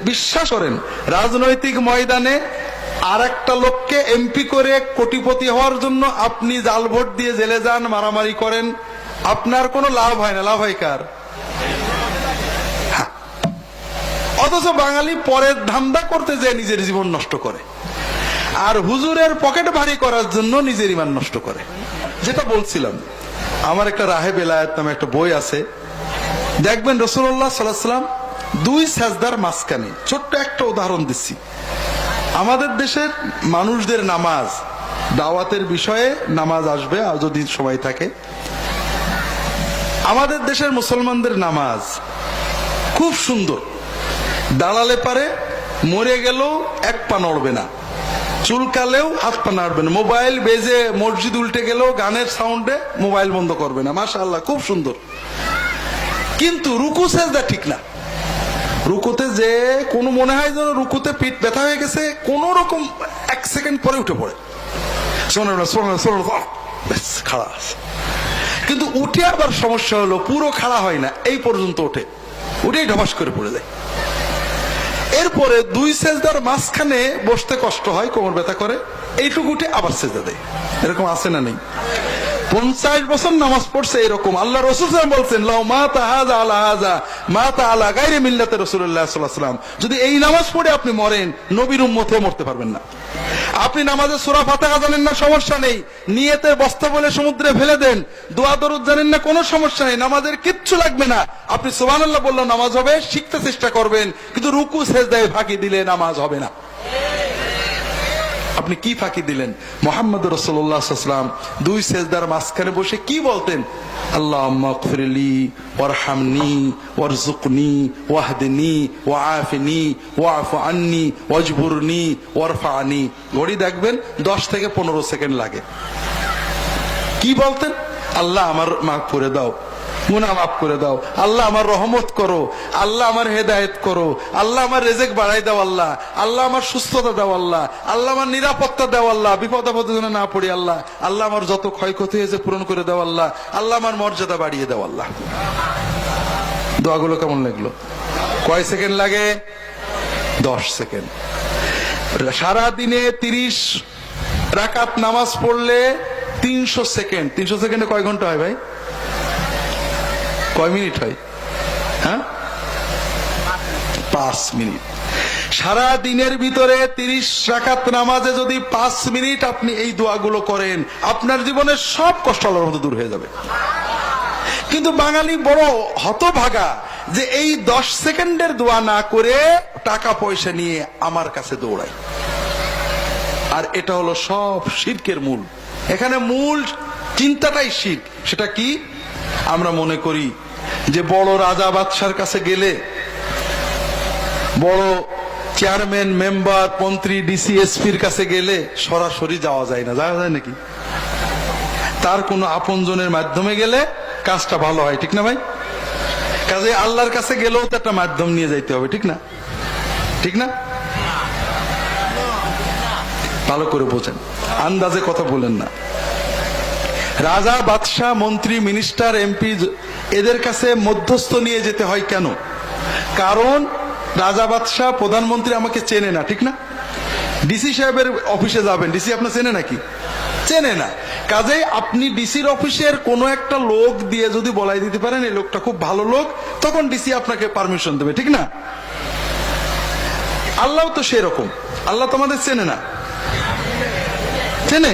বিশ্বাস করেন, রাজনৈতিক ময়দানে আর একটা লোককে এমপি করে কোটিপতি হওয়ার জন্য আপনি জাল ভোট দিয়ে জেলে যান, মারামারি করেন, আপনার কোনো লাভ হয় না। লাভ হয় কার? অথচ বাঙালি পরের ধান্দা করতে যেয়ে নিজের জীবন নষ্ট করে, আর হুজুরের পকেট ভারী করার জন্য নিজের ইমান নষ্ট করে। যেটা বলছিলাম, আমার একটা রাহে বেলায়েত নামে একটা বই আছে, দেখবেন রাসূলুল্লাহ সাল্লাল্লাহু আলাইহি ওয়াসাল্লাম দুই সাজদার মাঝখানে, ছোট্ট একটা উদাহরণ দিচ্ছি, আমাদের দেশের মানুষদের নামাজ, দাওয়াতের বিষয়ে নামাজ আসবে যদি সময় থাকে, আমাদের দেশের মুসলমানদের নামাজ খুব সুন্দর, দাঁড়ালে পারে মরে গেলেও এক পা নড়বে না, চুলকালেও হাত পা নাড়বে না, মোবাইল বেজে মসজিদ উল্টে গেলেও গানের সাউন্ডে মোবাইল বন্ধ করবে না, মাশাআল্লাহ খুব সুন্দর। কিন্তু রুকু সেজদা ঠিক না। রুকুতে যে কোনো মনে হয় যেন রুকুতে পিঠ ব্যথা হয়ে গেছে, কোন রকম 1 সেকেন্ড পরে উঠে পড়ে, খাড়া আছে, কিন্তু উঠে আবার সমস্যা হলো পুরো খাড়া হয় না, এই পর্যন্ত ওঠে, উঠেই ঢবাস করে পড়ে যায়। এরপরে দুই সেজদার মাঝখানে বসতে কষ্ট হয়, কোমর ব্যথা করে, এইটুকু উঠে আবার সেজদা দেয়। এরকম আছে না নেই? 50 বছর নামাজ পড়ছে এরকম। আল্লাহ রাসূল বলছেন, লাউ মাতা হাযা আলা হাযা মাতা আলা গায়রি মিল্লাতি রাসূলুল্লাহ সাল্লাল্লাহু আলাইহি ওয়াসাল্লাম। যদি এই নামাজ পড়ে আপনি মরেন, নবীর উম্মত হয়ে মরতে পারবেন না। আপনি নামাজে সূরা ফাতিহা জানেন না, সমস্যা নেই, নিয়তের বস্তা বলে সমুদ্রে ফেলে দেন। দোয়া দরুদ জানেন না, কোনো সমস্যা নেই, নামাজের কিচ্ছু লাগবে না। আপনি সুবহানাল্লাহ বললেও নামাজ হবে, শিখতে চেষ্টা করবেন, কিন্তু রুকু সেজদায় ফাঁকি দিলে নামাজ হবে না। আপনি কি ফাঁকি দিলেন? মুহাম্মদ রাসূলুল্লাহ সাল্লাল্লাহু আলাইহি ওয়াসাল্লাম দুই সেজদার মাঝখানে বসে কি বলতেন? আল্লাহুম্মা গফিরলি ওয়ারহামনি ওয়ারযুকনি ওয়াহদিনি ওয়াআফিনি ওয়া'ফু আন্নি ওয়াজবুরনি ওয়ারফা'নি। ঘড়ি দেখবেন 10 থেকে 15 সেকেন্ড লাগে। কি বলতেন? আল্লাহ আমার মাফ করে দাও, গুনাহ মাফ করে দাও, আল্লাহ আমার রহমত করো, আল্লাহ আমার হেদায়েত করো, আল্লাহ আমার রিজিক বাড়াই দাও, আল্লাহ আল্লাহ আমার সুস্থতা দাও, আল্লাহ আল্লাহ আমার নিরাপত্তা দাও, আল্লাহ বিপদ আপদে যেন না পড়ি, আল্লাহ আল্লাহ আমার যত ক্ষয়ক্ষতি হয়েছে পূরণ করে দাও, আল্লাহ আল্লাহ আমার মর্যাদা বাড়িয়ে দাও, আল্লাহ। দোয়াগুলো কেমন লাগলো? কয় সেকেন্ড লাগে? 10 সেকেন্ড। সারা দিনে 30 রাকাত নামাজ পড়লে 300 সেকেন্ড। 300 সেকেন্ডে কয় ঘন্টা হয় ভাই? কয় মিনিট হয়? হ্যাঁ, 5 মিনিট। সারা দিনের ভিতরে 30 রাকাত নামাজে যদি 5 মিনিট আপনি এই দোয়াগুলো করেন, আপনার জীবনের সব কষ্ট আল্লাহর মধ্যে দূর হয়ে যাবে। কিন্তু বাঙালি বড় হতভাগা যে এই 10 সেকেন্ডের দোয়া না করে টাকা পয়সা নিয়ে আমার কাছে দৌড়ায়। আর এটা হলো সব শিরকের মূল। এখানে মূল চিন্তাটাই শিরক। সেটা কি? আমরা মনে করি যে বড় রাজা বাদশার কাছে গেলে, বড় চেয়ারম্যান মেম্বার মন্ত্রী ডিসি এসপির কাছে গেলে সরাসরি যাওয়া যায় না। যাওয়া যায় নাকি? তার কোনো আপনজনের মাধ্যমে গেলে কাজটা ভালো হয়, ঠিক না ভাই? কাজে আল্লাহর কাছে গেলেও তো একটা মাধ্যম নিয়ে যাইতে হবে, ঠিক না? ঠিক না? ভালো করে বোঝেন, আন্দাজে কথা বলেন না। রাজা বাদশাহ মন্ত্রী মিনিস্টার এমপি এদের কাছে মধ্যস্থ নিয়ে যেতে হয় কেন? কারণ রাজা বাদশাহ প্রধানমন্ত্রী আমাকে চেনে না, ঠিক না? ডিসি সাহেবের অফিসে যাবেন, ডিসি আপনার চেনে নাকি? চেনে না। কাজেই আপনি ডিসির অফিসের কোনো একটা লোক দিয়ে যদি বলাই দিতে পারেন এই লোকটা খুব ভালো লোক, তখন ডিসি আপনাকে পারমিশন দেবে, ঠিক না? আল্লাহ তো সেরকম। আল্লাহ তোমাদের চেনে না? চেনে?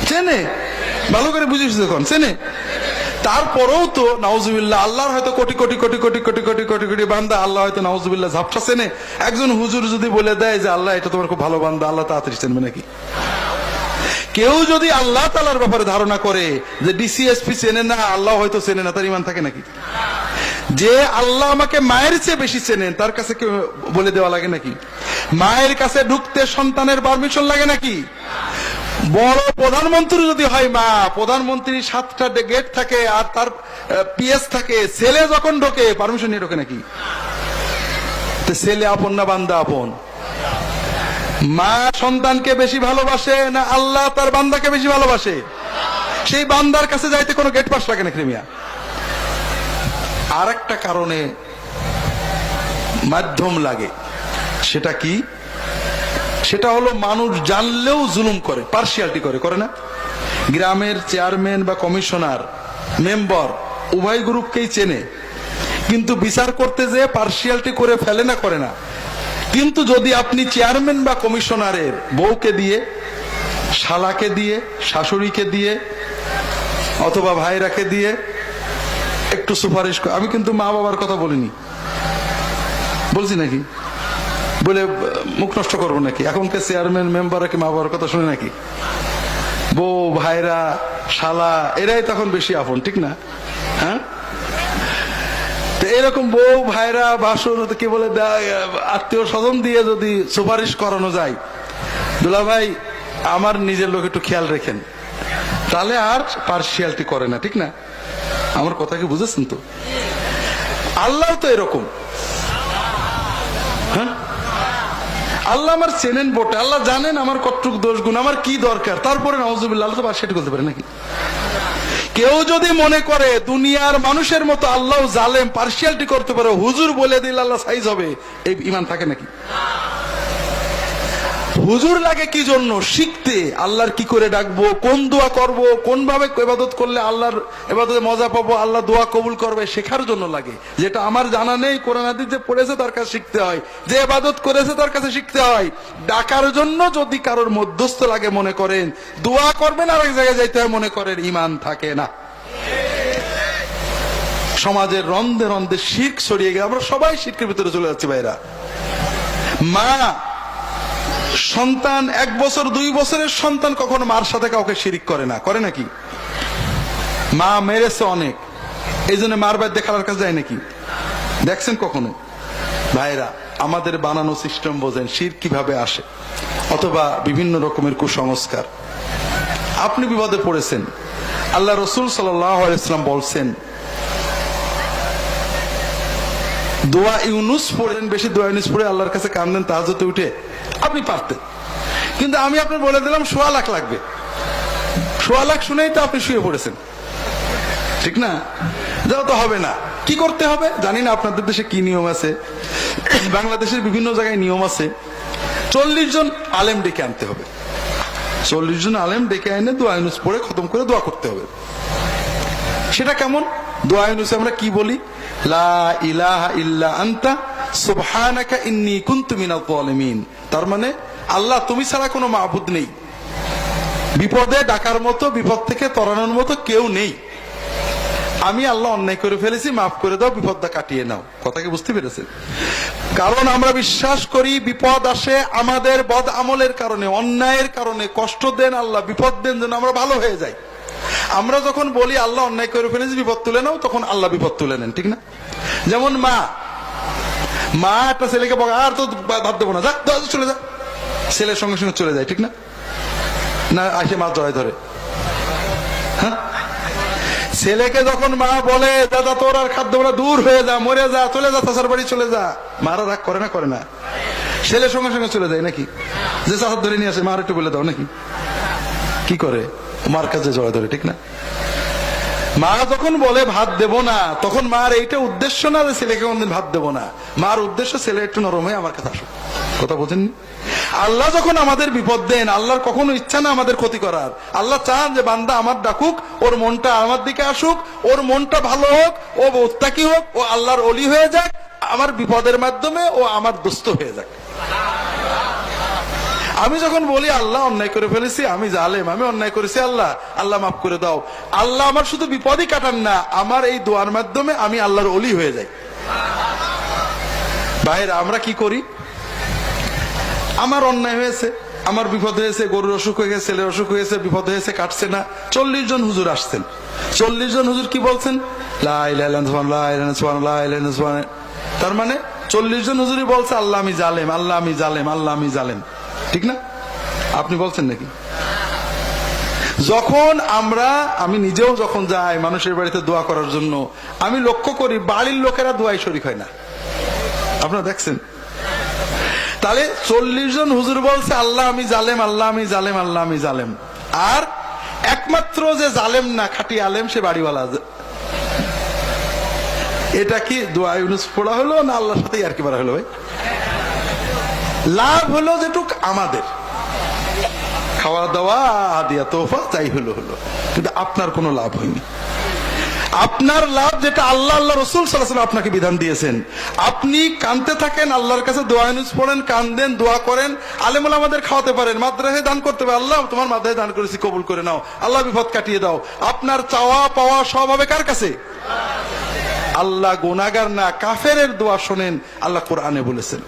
চেনে? ভালো করে বুঝিস যখন চেনে। তারপরেও তো নাউজুবিল্লাহ, আল্লাহর হয়তো কোটি কোটি কোটি কোটি কোটি কোটি কোটি কোটি বান্দা, আল্লাহ হয়তো নাউজুবিল্লাহ ঝাপটা চেনে। একজন হুজুর যদি বলে দেয় যে আল্লাহ এটা তোমার খুব ভালো বান্দা, আল্লাহ তাড়াতাড়ি চেনবে নাকি? কেউ যদি আল্লাহ তাআলার ব্যাপারে ধারণা করে যে ডিসিএসপি চেনে না, আল্লাহ হয়তো চেনে না, তার ঈমান থাকে নাকি? যে আল্লাহ আমাকে মায়ের চেয়ে বেশি চেনেন, তার কাছে কেউ বলে দেওয়া লাগে নাকি? মায়ের কাছে ঢুকতে সন্তানের পারমিশন লাগে নাকি? বড় প্রধানমন্ত্রী যদি হয় মা, প্রধানমন্ত্রী 7টা গেট থাকে আর তার পিএস থাকে, ছেলে যখন ঢোকে পারমিশন নিয়ে ঢোকে নাকি? ছেলে আপন না বান্দা আপন? মা সন্তানকে বেশি ভালোবাসে না আল্লাহ তার বান্দাকে বেশি ভালোবাসে? সেই বান্দার কাছে যাইতে কোনো গেট পাস লাগে না ক্রিমিয়া। আর একটা কারণে মাধ্যম লাগে। সেটা কি? সেটা হলো মানুষ জানলেও জুলুম করে, পার্সিয়ালিটি করে না? গ্রামের চেয়ারম্যান বা কমিশনার, মেম্বার উভয় গ্রুপকেই চেনে, কিন্তু বিচার করতে যেয়ে পার্সিয়ালিটি করে ফেলে না, করে না। কিন্তু যদি আপনি চেয়ারম্যান বা কমিশনারের বউকে দিয়ে, শালাকে দিয়ে, শাশুড়িকে দিয়ে অথবা ভাইরাকে দিয়ে একটু সুপারিশ, আমি কিন্তু মা বাবার কথা বলিনি, বলছি নাকি? বলে মুখ নষ্ট করবো নাকি? এখনকার চেয়ারম্যান মেম্বাররা কি মা বাবার কথা শুনে নাকি? বউ, ভাইরা, শালা এরাই তখন বেশি আপন, ঠিক না? হ্যাঁ, এরকম বউ, ভাইরা, বাসুর কি বলে আত্মীয় স্বজন দিয়ে যদি সুপারিশ করানো যায়, দুলা ভাই আমার নিজের লোক একটু খেয়াল রেখেন, তাহলে আর পার্সিয়ালিটি করে না, ঠিক না? আমার কথা কি বুঝেছেন তো? আল্লাহ তো এরকম। হ্যাঁ, আল্লাহ আমার চেনেন বটে, আল্লাহ জানেন আমার কতটুকু দোষ গুণ, আমার কি দরকার, তারপরে নাউজুবিল্লাহ আল্লাহ তো পার্সিয়ালিটি করতে পারে নাকি? কেউ যদি মনে করে দুনিয়ার মানুষের মতো আল্লাহ জালেম, পার্সিয়ালিটি করতে পারে, হুজুর বলে দিলে আল্লাহ সাইজ হবে, এই ইমান থাকে নাকি? হুজুর লাগে কি জন্য? শিখতে, আল্লাহর কি করে ডাকবো, কোন দোয়া করব, কোন ভাবে ইবাদত করলে আল্লাহর ইবাদতে মজা পাবো, আল্লাহ দোয়া কবুল করবে, শেখার জন্য লাগে। যেটা আমার জানা নেই, কোরআন হাদিসে পড়েছে তার কাছে শিখতে হয়, যে ইবাদত করেছে তার কাছে শিখতে হয়। ডাকার জন্য যদি কারোর মধ্যস্থ লাগে মনে করেন, দোয়া করবেন আর এক জায়গায় যাইতে হয় মনে করেন, ইমান থাকে না। সমাজের রন্ধে রন্ধে শিরক ছড়িয়ে গেছে, আমরা সবাই শিরকের ভিতরে চলে যাচ্ছি ভাইরা। মা সন্তান, 1 বছর 2 বছরের সন্তান কখনো মার সাথে কাউকে শিরিক করে না, করে নাকি? মা মেরেছে অনেক, এই জন্য মার বাদ দেখার কাছে যায় নাকি? দেখছেন কখনো? ভাইরা, আমাদের বানানো সিস্টেম বোঝেন, শিরক কিভাবে আসে, অথবা বিভিন্ন রকমের কুসংস্কার। আপনি বিপদে পড়েছেন, আল্লাহ রসুল সাল্লাল্লাহু আলাইহি ওয়াসাল্লাম বলছেন, দোয়া ইউনুস পড়েন, বেশি দোয়া ইউনুস পড়ে আল্লাহর কাছে কান্দেন তাহাজ্জুদে উঠে, আপনি পারতেন, কিন্তু আমি আপনার বলে দিলাম 1.25 লাখ লাগবে, 1.25 লাখ শুনেই তো আপনি শুয়ে পড়েছেন, ঠিক না? যাও তো হবে না, কি করতে হবে জানি না। আপনাদের দেশে কি নিয়ম আছে, বাংলাদেশের বিভিন্ন জায়গায় নিয়ম আছে, 40 জন আলেম ডেকে আনতে হবে, 40 জন আলেম ডেকে এনে দোয়া ইউনুস পড়ে খতম করে দোয়া করতে হবে। সেটা কেমন? দোয়া ইউনুসে আমরা কি বলি? লা ইলাহা ইল্লা আনতা সুবহানাকা ইন্নী কুনতু মিনাজ জালিমিন। তার মানে আল্লাহ তুমি ছাড়া কোনো মাবুদ নেই, বিপদে ডাকার মতো, বিপদ থেকে তরানোর মতো কেউ নেই, আমি আল্লাহ অন্যায় করে ফেলেছি, মাফ করে দাও, বিপদটা কাটিয়ে নাও। কথা কি বুঝতে পেরেছেন? কারণ আমরা বিশ্বাস করি বিপদ আসে আমাদের বদ আমলের কারণে, অন্যায়ের কারণে। কষ্ট দেন আল্লাহ, বিপদ দেন যেন আমরা ভালো হয়ে যাই। আমরা যখন বলি আল্লাহ অন্যায় করে ফেলেছি, বিপদ তুলে নাও, তখন আল্লাহ বিপদ তুলে নেন, ঠিক না? যেমন মা একটা ছেলেকে বলে, আর তো ভাত দেবো না, যা চলে যা, ছেলের সঙ্গে সঙ্গে চলে যায়, ঠিক না? না আসে মা জয় ধরে। হ্যাঁ, ছেলেকে যখন মা বলে, দাদা তোর আর খাদ্য না, দূর হয়ে যা, মরে যা, চলে যা, চাচার বাড়ি চলে যা, মারা রাগ করে না? করে না? ছেলের সঙ্গে সঙ্গে চলে যায় নাকি? যে চাচার ধরে নিয়ে আসে, মার একটু বলে দাও নাকি? কি করে? মার কাছে জয় ধরে, ঠিক না? মা যখন বলে ভাত দেব না, তখন মার এইটা উদ্দেশ্য না যে ছেলেকে কোনদিন ভাত দেব না, মার উদ্দেশ্য ছেলে একটু নরম হয়ে আমার কাছে আসুক। কথা বোঝেননি? আল্লাহ যখন আমাদের বিপদ দেন, আল্লাহর কখনো ইচ্ছা না আমাদের ক্ষতি করার। আল্লাহ চান যে বান্দা আমার ডাকুক, ওর মনটা আমার দিকে আসুক, ওর মনটা ভালো হোক, ও মুত্তাকি হোক, ও আল্লাহর ওলি হয়ে যাক, আমার বিপদের মাধ্যমে ও আমার দোস্ত হয়ে যাক। আমি যখন বলি আল্লাহ অন্যায় করে ফেলেছি, আমি জালেম, আমি অন্যায় করেছি, আল্লাহ আল্লাহ মাফ করে দাও, আল্লাহ আমার শুধু বিপদই কাটান না, আমার এই দোয়ার মাধ্যমে আমি আল্লাহর ওলি হয়ে যাই। ভাইরা, আমরা কি করি? আমার অন্যায় হয়েছে, আমার বিপদ হয়েছে, গরুর অসুখ হয়ে গেছে, ছেলের অসুখ হয়েছে, বিপদ হয়েছে, কাটছে না, 40 জন হুজুর আসছেন। 40 জন হুজুর কি বলছেন? লা ইলাহা ইল্লাল্লাহ, লা ইলাহা ইল্লাল্লাহ, লা ইলাহা ইল্লাল্লাহ। তার মানে 40 জন হুজুরই বলছে আল্লাহ আমি জালেম, আল্লাহ আমি জালেম, আল্লাহ আমি জালেম, ঠিক না? আপনি বলছেন নাকি? যখন আমি নিজেও যখন যাই মানুষের বাড়িতে দোয়া করার জন্য, আমি লক্ষ্য করি বাড়ির লোকেরা দোয়াই শরীক হয় না। আপনারা দেখছেন? তাহলে 40 জন হুজুর বলছে আল্লাহ আমি জালেম, আল্লাহ আমি জালেম, আল্লাহ আমি জালেম, আর একমাত্র যে জালেম না, খাঁটি আলেম, সে বাড়িওয়ালা। এটা কি দোয়া ইউনুস পড়া হলো না আল্লাহর সাথে আর কি বলা হলো ভাই? লাভ হলো যেটুক আমাদের, খাওয়া দাওয়া হাদিয়া তোফা তাই হলো, কিন্তু আপনার কোনো লাভ হয়নি। আপনার লাভ যেটা আল্লাহ রসুল সাল্লাল্লাহু আলাইহি ওয়াসাল্লাম আপনাকে বিধান দিয়েছেন, আপনি কাঁদতে থাকেন, আল্লাহর কাছে দোয়া ইউনুস পড়েন, কান্দেন, দোয়া করেন, আলেম ওলামাদের খাওয়াতে পারেন, মাদ্রাসায় দান করতে পারেন, আল্লাহ তোমার মাদ্রাসায় দান করেছি কবুল করে নাও, আল্লাহ বিপদ কাটিয়ে দাও। আপনার চাওয়া পাওয়া সব হবে কার কাছে? আল্লাহ গুনাহগার না কাফেরের দোয়া শোনেন, আল্লাহ কোরআনে বলেছেন।